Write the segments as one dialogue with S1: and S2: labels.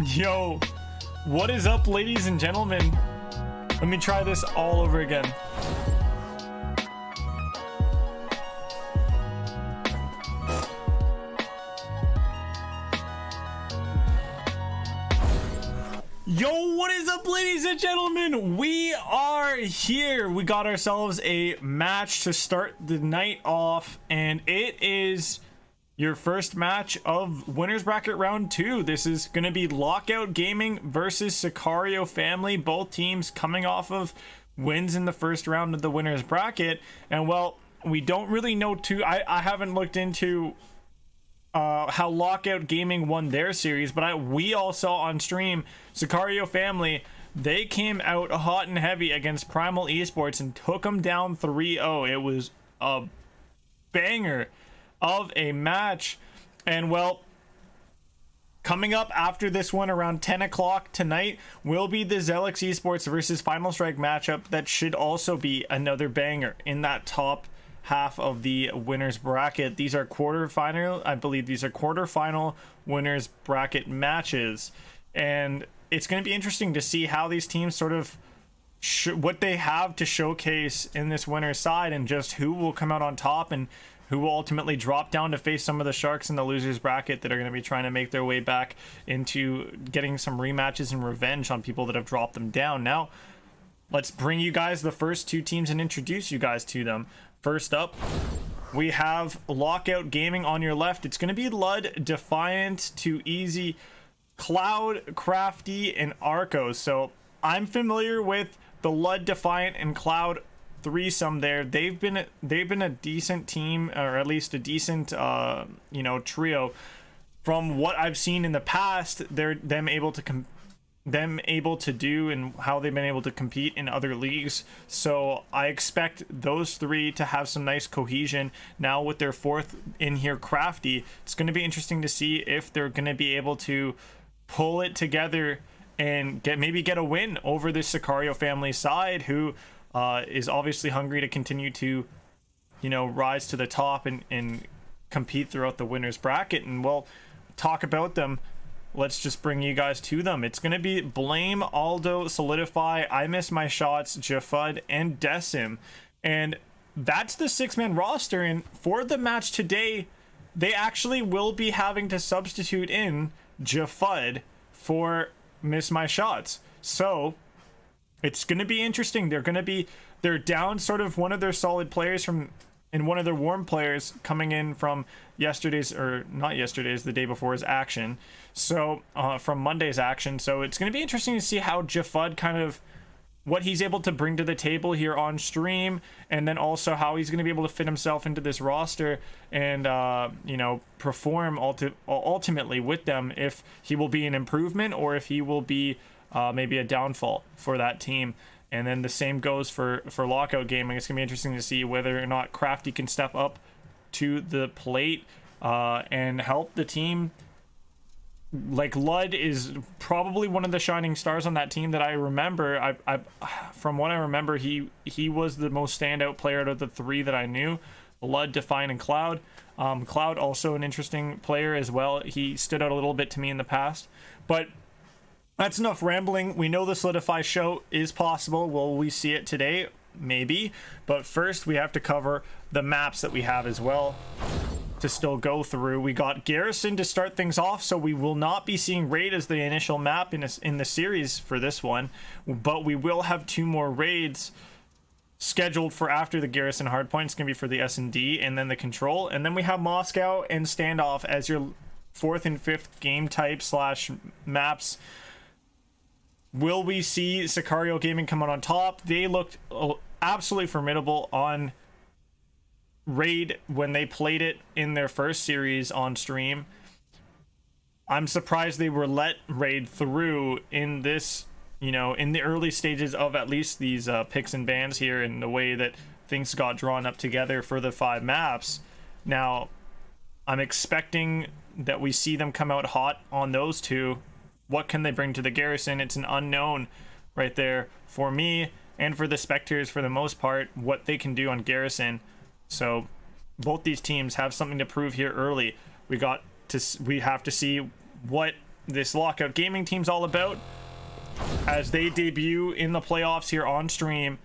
S1: Yo, what is up, ladies and gentlemen? Let me try this all over again. Yo, what is up, ladies and gentlemen? We are here. We got ourselves a match to start the night off, and it is your first match of winners bracket round 2. This is going to be Lockout Gaming versus Sicario Family, both teams coming off of wins in the first round of the winners bracket. And well, we don't really know I haven't looked into how Lockout Gaming won their series, but we all saw on stream Sicario Family. They came out hot and heavy against Primal Esports and took them down 3-0. It was a banger of a match. And well, coming up after this one around 10 o'clock tonight will be the Zelix Esports versus Final Strike matchup. That should also be another banger in that top half of the winners bracket. These are quarterfinal, I believe these are quarterfinal winners bracket matches, and it's going to be interesting to see how these teams sort of what they have to showcase in this winner's side, and just who will come out on top and who will ultimately drop down to face some of the sharks in the losers bracket that are going to be trying to make their way back into getting some rematches and revenge on people that have dropped them down. Now, let's bring you guys the first two teams and introduce you guys to them. First up, we have Lockout Gaming on your left. It's going to be Lud, Defiant, Too Easy, Cloud, Crafty, and Arcos. So I'm familiar with the Lud, Defiant, and Cloud threesome there. They've been a decent team, or at least a decent trio. From what I've seen in the past, them able to do and how they've been able to compete in other leagues. So I expect those three to have some nice cohesion. Now with their fourth in here, Crafty, it's going to be interesting to see if they're going to be able to pull it together and get a win over the Sicario Family side, who is obviously hungry to continue to rise to the top and compete throughout the winners bracket. And we'll talk about them. Let's just bring you guys to them. It's going to be Blame, Aldo, Solidify, I Miss My Shots, Jafud, and Decim. And that's the 6-man roster. And for the match today, they actually will be having to substitute in Jafud for Miss My Shots. So it's going to be interesting. They're down sort of one of their solid players and one of their warm players coming in from the day before's action. So from Monday's action. So it's going to be interesting to see how Jafud what he's able to bring to the table here on stream, and then also how he's going to be able to fit himself into this roster and perform ultimately with them, if he will be an improvement or if he will be maybe a downfall for that team. And then the same goes for Lockout Gaming. It's going to be interesting to see whether or not Crafty can step up to the plate and help the team. Like, Lud is probably one of the shining stars on that team that I remember. From what I remember, he was the most standout player out of the three that I knew. Lud, Defiant, and Cloud. Cloud also an interesting player as well. He stood out a little bit to me in the past. But that's enough rambling. We know the Solidify show is possible. Will we see it today? Maybe. But first, we have to cover the maps that we have as well to still go through. We got Garrison to start things off, so we will not be seeing Raid as the initial map in the series for this one. But we will have 2 more raids scheduled for after the Garrison hardpoint. It's going to be for the S&D and then the Control. And then we have Moscow and Standoff as your 4th and 5th game type / maps. Will we see Sicario Gaming come out on top? They looked absolutely formidable on Raid when they played it in their first series on stream. I'm surprised they were let Raid through in this, in the early stages of at least these picks and bans here, and the way that things got drawn up together for the 5 maps. Now, I'm expecting that we see them come out hot on those 2. What can they bring to the Garrison? It's an unknown right there for me and for the spectators for the most part, what they can do on Garrison. So both these teams have something to prove here early. We have to see what this Lockout Gaming team's all about, as they debut in the playoffs here on stream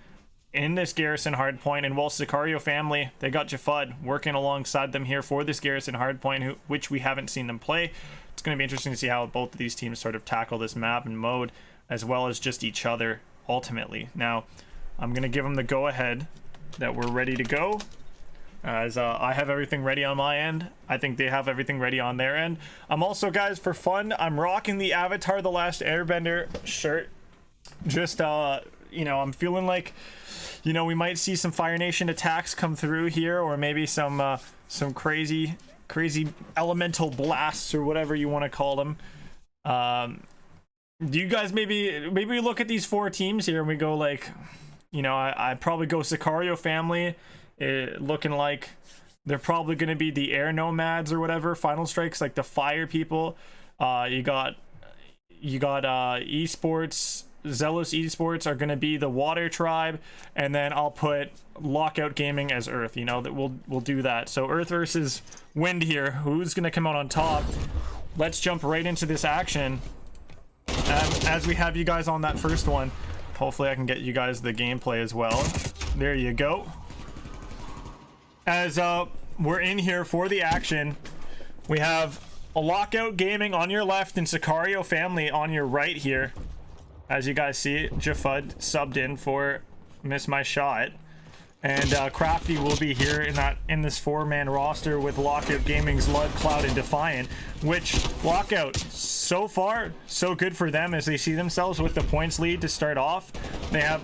S1: in this Garrison Hardpoint. And while Sicario family, they got Jafud working alongside them here for this Garrison Hardpoint, which we haven't seen them play. It's going to be interesting to see how both of these teams sort of tackle this map and mode, as well as just each other ultimately. Now, I'm going to give them the go-ahead that we're ready to go, as I have everything ready on my end. I think they have everything ready on their end. I'm also, guys, for fun, I'm rocking the Avatar The Last Airbender shirt. Just, you know, I'm feeling like, you know, we might see some Fire Nation attacks come through here, or maybe some crazy elemental blasts, or whatever you want to call them. Do you guys maybe we look at these 4 teams here and we go like, you know, I'd probably go Sicario family, looking like they're probably going to be the air nomads or whatever, Final Strikes, like the fire people. You got eSports, Zealous Esports are going to be the water tribe, and then I'll put Lockout Gaming as earth. You know, that we'll do that. So earth versus wind here. Who's going to come out on top? Let's jump right into this action. As we have you guys on that first one, hopefully I can get you guys the gameplay as well. There you go. As we're in here for the action, we have a Lockout Gaming on your left and Sicario family on your right here. As you guys see, Jafud subbed in for Miss My Shot, and Crafty will be here in this 4-man roster with Lockout Gaming's Lud, Cloud, and Defiant. Which Lockout, so far so good for them, as they see themselves with the points lead to start off. They have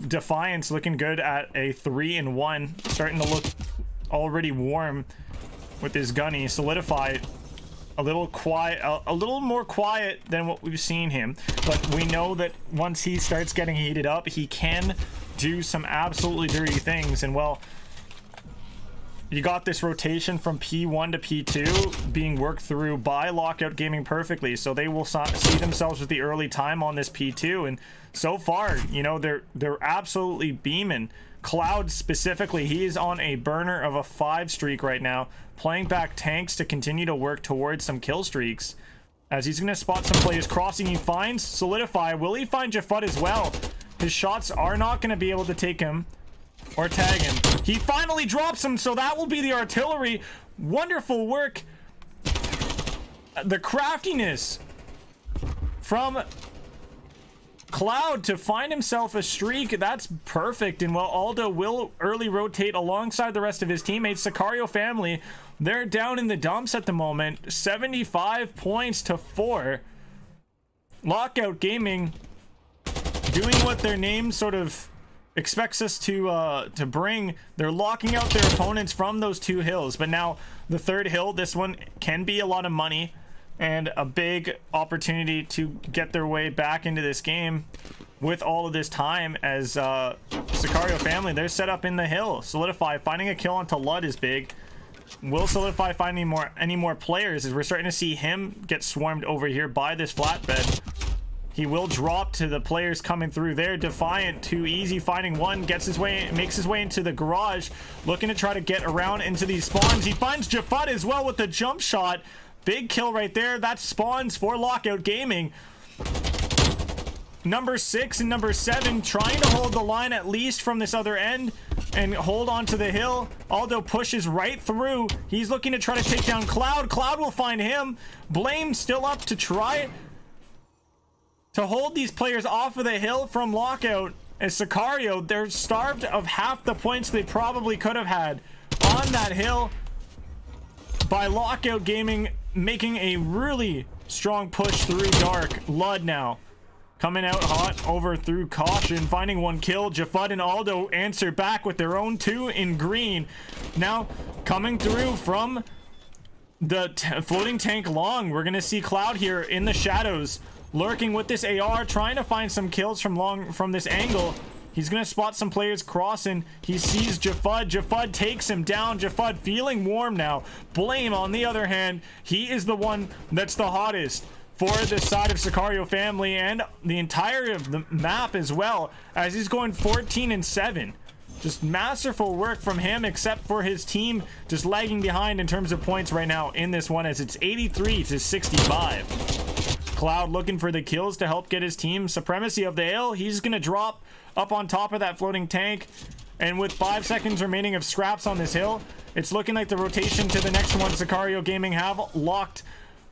S1: Defiance looking good at a 3-1, starting to look already warm with his gunny. Solidify a little quiet, a little more quiet than what we've seen him, but we know that once he starts getting heated up, he can do some absolutely dirty things. And well, you got this rotation from P1 to P2 being worked through by Lockout Gaming perfectly, so they will see themselves with the early time on this P2. And so far, you know, they're absolutely beaming. Cloud specifically, he is on a burner of a 5 streak right now, playing back tanks to continue to work towards some kill streaks. As he's going to spot some players crossing, he finds Solidify. Will he find Jafud as well? His shots are not going to be able to take him or tag him. He finally drops him, so that will be the artillery. Wonderful work. The craftiness from Cloud to find himself a streak, that's perfect. And while Aldo will early rotate alongside the rest of his teammates, Sicario family, they're down in the dumps at the moment, 75 points to 4. Lockout Gaming doing what their name sort of expects us to bring. They're locking out their opponents from those 2 hills, but now the 3rd hill, this one can be a lot of money and a big opportunity to get their way back into this game with all of this time, as Sicario family, they're set up in the hill. Solidify finding a kill onto Lud is big. Will Solidify find any more players, as we're starting to see him get swarmed over here by this flatbed. He will drop to the players coming through there. Defiant, too easy, finding one, makes his way into the garage, looking to try to get around into these spawns. He finds Jafud as well with the jump shot. Big kill right there. That's spawns for Lockout Gaming. Number 6 and number 7 trying to hold the line at least from this other end and hold on to the hill. Aldo pushes right through. He's looking to try to take down Cloud. Cloud will find him. Blame still up to try to hold these players off of the hill from Lockout. As Sicario, they're starved of half the points they probably could have had on that hill, by Lockout Gaming making a really strong push through dark. Lud now coming out hot over through caution, finding one kill. Jafud and Aldo answer back with their own 2 in green. Now coming through from the floating tank long, we're gonna see Cloud here in the shadows, lurking with this AR, trying to find some kills from this angle. He's gonna spot some players crossing. He sees Jafud. Jafud takes him down. Jafud feeling warm now. Blame, on the other hand, he is the one that's the hottest for the side of Sicario family and the entire of the map as well, as he's going 14-7. Just masterful work from him, except for his team just lagging behind in terms of points right now in this one, as it's 83 to 65. Cloud looking for the kills to help get his team supremacy of the hill. He's going to drop up on top of that floating tank. And with 5 seconds remaining of scraps on this hill, it's looking like the rotation to the next one Sicario Gaming have locked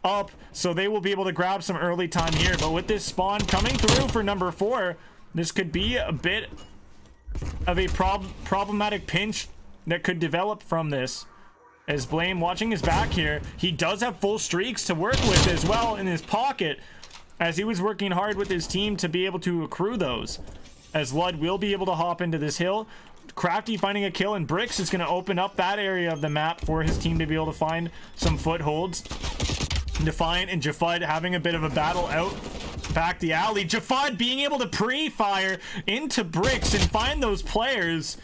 S1: up. So they will be able to grab some early time here. But with this spawn coming through for number 4, this could be a bit of a problematic pinch that could develop from this. As Blame watching his back here, he does have full streaks to work with as well in his pocket, as he was working hard with his team to be able to accrue those. As Lud will be able to hop into this hill. Crafty finding a kill, and Bricks is going to open up that area of the map for his team to be able to find some footholds. Defiant and Jafud having a bit of a battle out back the alley. Jafud being able to pre-fire into Bricks and find those players.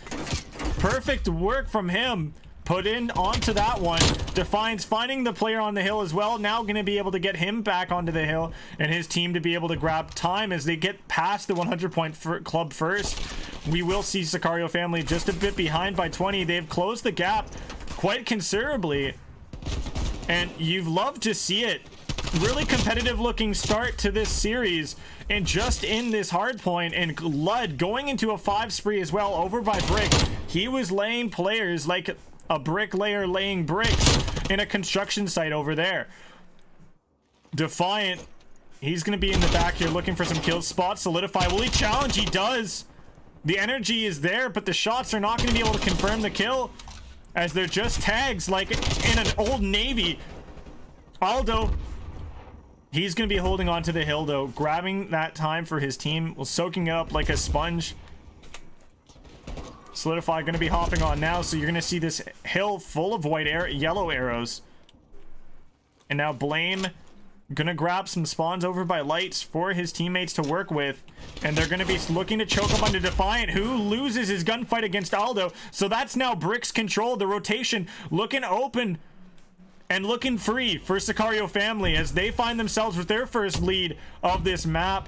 S1: Perfect work from him. Put in onto that one. Defiance finding the player on the hill as well. Now going to be able to get him back onto the hill and his team to be able to grab time as they get past the 100-point club first. We will see Sicario Family just a bit behind by 20. They've closed the gap quite considerably, and you've loved to see it. Really competitive looking start to this series, and just in this hard point, and Lud going into a 5 spree as well over by Brick. He was laying players like a bricklayer laying bricks in a construction site over there. Defiant, he's going to be in the back here looking for some kills. Spot solidify. Will he challenge? He does. The energy is there, but the shots are not going to be able to confirm the kill, as they're just tags like in an old Navy. Aldo, he's going to be holding on to the hill though, grabbing that time for his team, soaking it up like a sponge. Solidify going to be hopping on now, so you're going to see this hill full of yellow arrows. And now Blame going to grab some spawns over by Lights for his teammates to work with. And they're going to be looking to choke up onto Defiant, who loses his gunfight against Aldo. So that's now Brick's control. The rotation looking open and looking free for Sicario Family as they find themselves with their first lead of this map.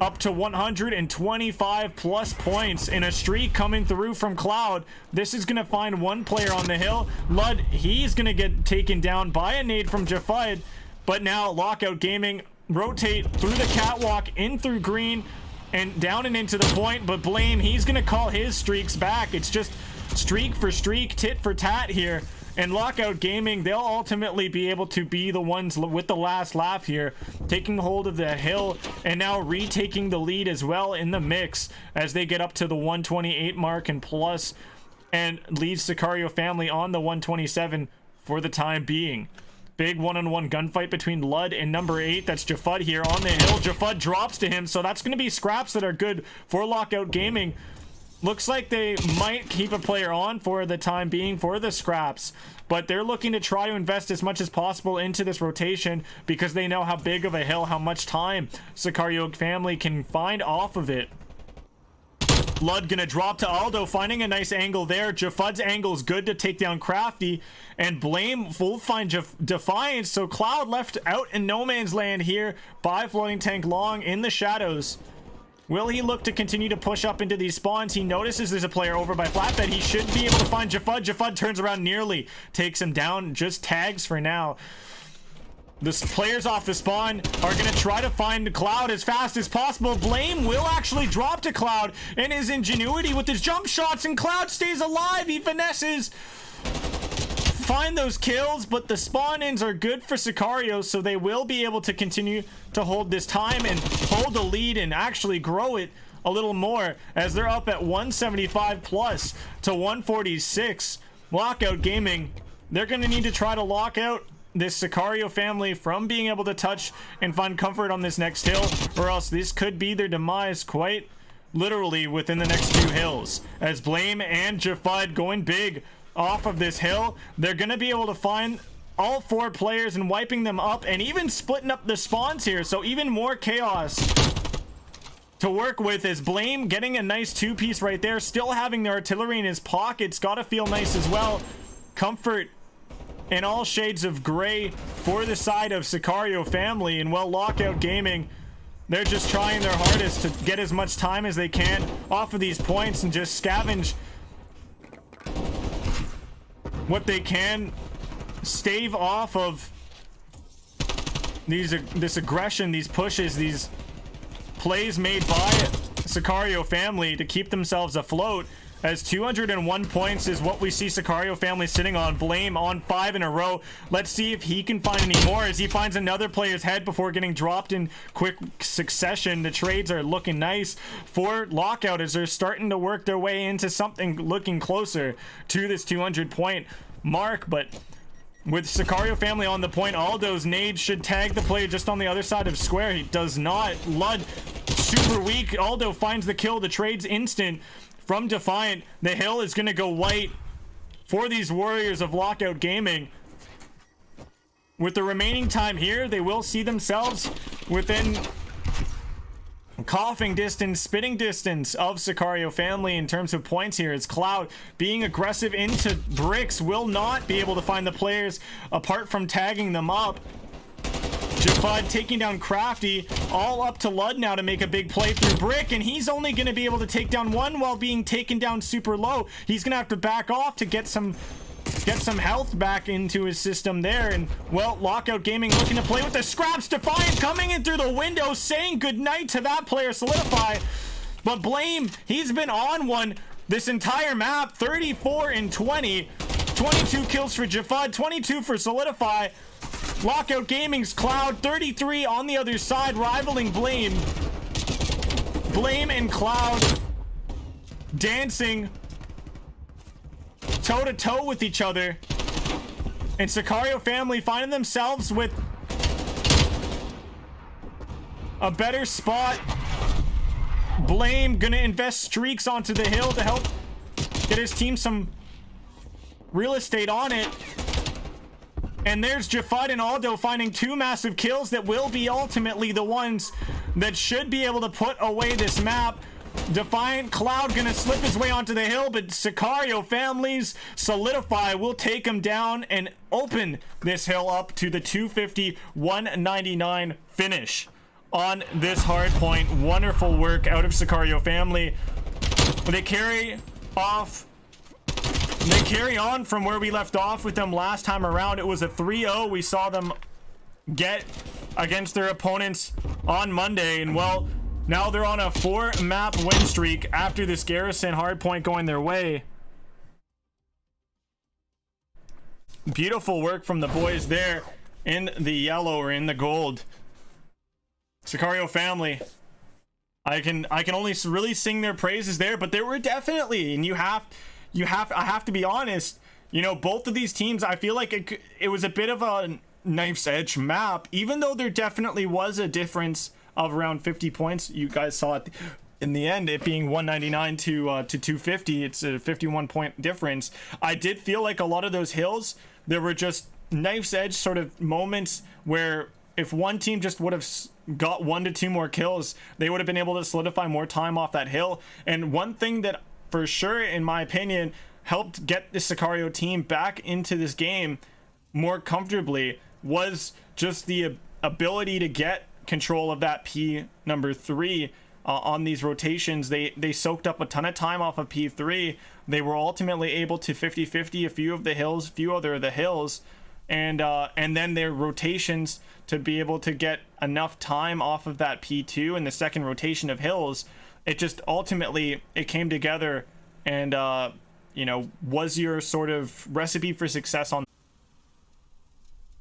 S1: Up to 125 plus points in a streak coming through from Cloud. This is going to find one player on the hill. Lud, he's going to get taken down by a nade from Jafud. But now Lockout Gaming rotate through the catwalk in through green and down and into the point. But Blame, he's going to call his streaks back. It's just streak for streak, tit for tat here. And Lockout Gaming, they'll ultimately be able to be the ones with the last laugh here, taking hold of the hill and now retaking the lead as well in the mix as they get up to the 128 mark and plus, and leave Sicario Family on the 127 for the time being. Big one-on-one gunfight between Lud and number 8. That's Jafud here on the hill. Jafud drops to him, so that's going to be scraps that are good for Lockout Gaming. Looks like they might keep a player on for the time being for the scraps, but they're looking to try to invest as much as possible into this rotation because they know how big of a hill, how much time Sicario Family can find off of it. Lud gonna drop to Aldo, finding a nice angle there. Jafud's angle is good to take down Crafty, and Blame will find Defiance. So Cloud left out in no man's land here by Floating Tank Long in the shadows. Will he look to continue to push up into these spawns? He notices there's a player over by Flatbed. He should be able to find Jafud. Jafud turns around, nearly takes him down. Just tags for now. The players off the spawn are going to try to find Cloud as fast as possible. Blame will actually drop to Cloud and his ingenuity with his jump shots, and Cloud stays alive. He finesses. Find those kills, but the spawn-ins are good for Sicario, so they will be able to continue to hold this time and hold the lead and actually grow it a little more as they're up at 175 plus to 146. Lockout Gaming, they're going to need to try to lock out this Sicario Family from being able to touch and find comfort on this next hill, or else this could be their demise quite literally within the next few hills. As Blame and Jafud going big off of this hill, they're going to be able to find all 4 players and wiping them up and even splitting up the spawns here, so even more chaos to work with. As Blame getting a nice 2-piece right there, still having the artillery in his pockets, gotta feel nice as well. Comfort in all shades of gray for the side of Sicario Family, and well, Lockout Gaming They're just trying their hardest to get as much time as they can off of these points and just scavenge what they can, stave off of this aggression, these pushes, these plays made by Sicario family to keep themselves afloat, as 201 points is what we see Sicario family sitting on. Blame on 5 in a row. Let's see if he can find any more as he finds another player's head before getting dropped in quick succession. The trades are looking nice for Lockout as they're starting to work their way into something looking closer to this 200 point mark. But with Sicario family on the point, Aldo's nade should tag the player just on the other side of square. He does not. Lud super weak. Aldo finds the kill. The trade's instant from Defiant. The hill is going to go white for these Warriors of Lockout Gaming. With the remaining time here, they will see themselves within coughing distance, spitting distance of Sicario family in terms of points here. It's Cloud being aggressive into bricks, will not be able to find the players apart from tagging them up. Jafad taking down Crafty, all up to Lud now to make a big play through brick, and he's only going to be able to take down one while being taken down super low. He's going to have to back off to get some health back into his system there. And well, Lockout Gaming looking to play with the scraps. Defiant coming in through the window, saying goodnight to that player, Solidify. But Blame, he's been on one this entire map. 34 and 20, 22 kills for Jafad, 22 for Solidify. Lockout Gaming's Cloud, 33 on the other side, rivaling Blame. Blame and Cloud dancing toe-to-toe with each other. And Sicario family finding themselves with a better spot. Blame gonna invest streaks onto the hill to help get his team some real estate on it. And there's Jafad and Aldo finding 2 massive kills that will be ultimately the ones that should be able to put away this map. Defiant Cloud gonna slip his way onto the hill, but Sicario families Solidify will take him down and open this hill up to the 250-199 finish on this hard point. Wonderful work out of Sicario family. They carry on from where we left off with them last time around. It was a 3-0 we saw them get against their opponents on Monday, and well, now they're on a 4-map win streak after this Garrison hardpoint going their way. Beautiful work from the boys there in the yellow or in the gold. Sicario family, I can only really sing their praises there, but there were definitely, and I have to be honest, you know, both of these teams, I feel like it was a bit of a knife's edge map, even though there definitely was a difference of around 50 points. You guys saw it in the end, it being 199 to 250. It's a 51 point difference. I did feel like a lot of those hills, there were just knife's edge sort of moments where if one team just would have got 1 to 2 more kills, they would have been able to solidify more time off that hill. And one thing that for sure, in my opinion, helped get the Sicario team back into this game more comfortably was just the ability to get control of that P number 3 on these rotations. They soaked up a ton of time off of P3. They were ultimately able to 50-50 a few of the hills, and then their rotations to be able to get enough time off of that P2 and the second rotation of hills. It just ultimately it came together and you know, was your sort of recipe for success on